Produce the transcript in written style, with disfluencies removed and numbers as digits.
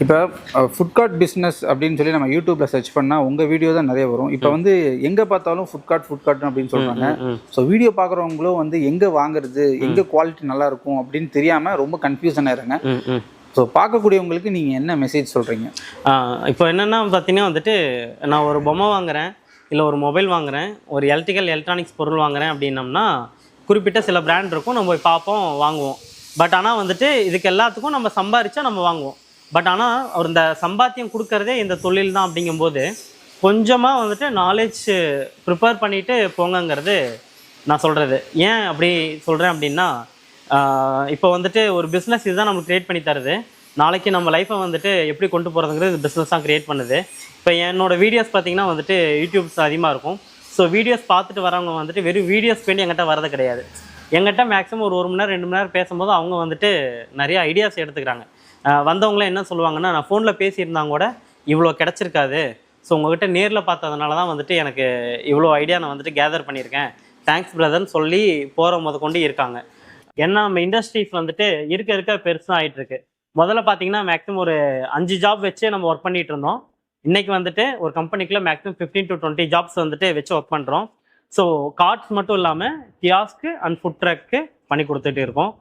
இப்போ food card business அப்படின்னு சொல்லி நம்ம யூடியூப்ல சர்ச் பண்ணால் உங்கள் வீடியோ தான் நிறைய வரும். இப்போ வந்து எங்கே பார்த்தாலும் ஃபுட் கார்ட் அப்படின்னு சொல்கிறாங்க. ஸோ வீடியோ பார்க்குறவங்களும் வந்து எங்கே வாங்குறது, எங்கே குவாலிட்டி நல்லா இருக்கும் அப்படின்னு தெரியாமல் ரொம்ப கன்ஃபியூஷன் ஆயிடுறாங்க. ஸோ பார்க்கக்கூடியவங்களுக்கு நீங்கள் என்ன மெசேஜ் சொல்கிறீங்க? இப்போ என்னென்னா பார்த்தீங்கன்னா வந்துட்டு, நான் ஒரு பொம்மை வாங்குகிறேன், இல்லை ஒரு மொபைல் வாங்குகிறேன், ஒரு எலக்ட்ரானிக்ஸ் பொருள் வாங்குகிறேன் அப்படின்னம்னா குறிப்பிட்ட சில பிராண்ட் இருக்கும், நம்ம போய் பார்ப்போம், வாங்குவோம். பட் ஆனால் வந்துட்டு இதுக்கு எல்லாத்துக்கும் நம்ம சம்பாரிச்சா நம்ம வாங்குவோம். பட் ஆனால் அவர் இந்த சம்பாத்தியம் கொடுக்கறதே இந்த தொழில் தான் அப்படிங்கும்போது கொஞ்சமாக வந்துட்டு நாலேஜ் ப்ரிப்பேர் பண்ணிவிட்டு போங்கங்கிறது நான் சொல்கிறது. ஏன் அப்படி சொல்கிறேன் அப்படின்னா, இப்போ வந்துட்டு ஒரு பிஸ்னஸ் இதுதான் நம்மளுக்கு க்ரியேட் பண்ணி தருது. நாளைக்கு நம்ம லைஃப்பை வந்துட்டு எப்படி கொண்டு போகிறதுங்கிறது பிஸ்னஸ் தான் க்ரியேட் பண்ணுது. இப்போ என்னோடய வீடியோஸ் பார்த்திங்கன்னா வந்துட்டு யூடியூப்ஸ் அதிகமாக இருக்கும். ஸோ வீடியோஸ் பார்த்துட்டு வரவங்க வந்துட்டு வெறும் வீடியோஸ் வேண்டி எங்கிட்ட வரது கிடையாது. எங்கிட்ட மேக்ஸிமம் ஒரு 1 மணி நேரம் 2 மணி நேரம் பேசும்போது அவங்க வந்துட்டு நிறைய ஐடியாஸ் எடுத்துக்கிறாங்க. வந்தவங்களே என்ன சொல்லுவாங்கன்னா, நான் ஃபோனில் பேசியிருந்தாங்க கூட இவ்வளோ கிடச்சிருக்காது, ஸோ உங்கள்கிட்ட நேரில் பார்த்ததுனால தான் வந்துட்டு எனக்கு இவ்வளோ ஐடியா நான் வந்துட்டு கேதர் பண்ணியிருக்கேன், தேங்க்ஸ் பிரதர்னு சொல்லி போகிற கொண்டு இருக்காங்க. ஏன்னா நம்ம இண்டஸ்ட்ரீஸ் வந்துட்டு இருக்க பெருசாக ஆகிட்டுருக்கு. முதல்ல பார்த்தீங்கன்னா மேக்ஸிமம் ஒரு 5 ஜாப் வச்சு நம்ம ஒர்க் பண்ணிகிட்டு இருந்தோம். இன்றைக்கி வந்துட்டு ஒரு கம்பெனிக்குள்ள மேக்ஸிமம் 15 to 20 ஜாப்ஸ் வந்துட்டு வச்சு ஒர்க் பண்ணுறோம். ஸோ கார்ட்ஸ் மட்டும் இல்லாமல் கியாஸ்க்கு அண்ட் ஃபுட் ட்ரக்கு பண்ணி கொடுத்துட்டு இருக்கோம்.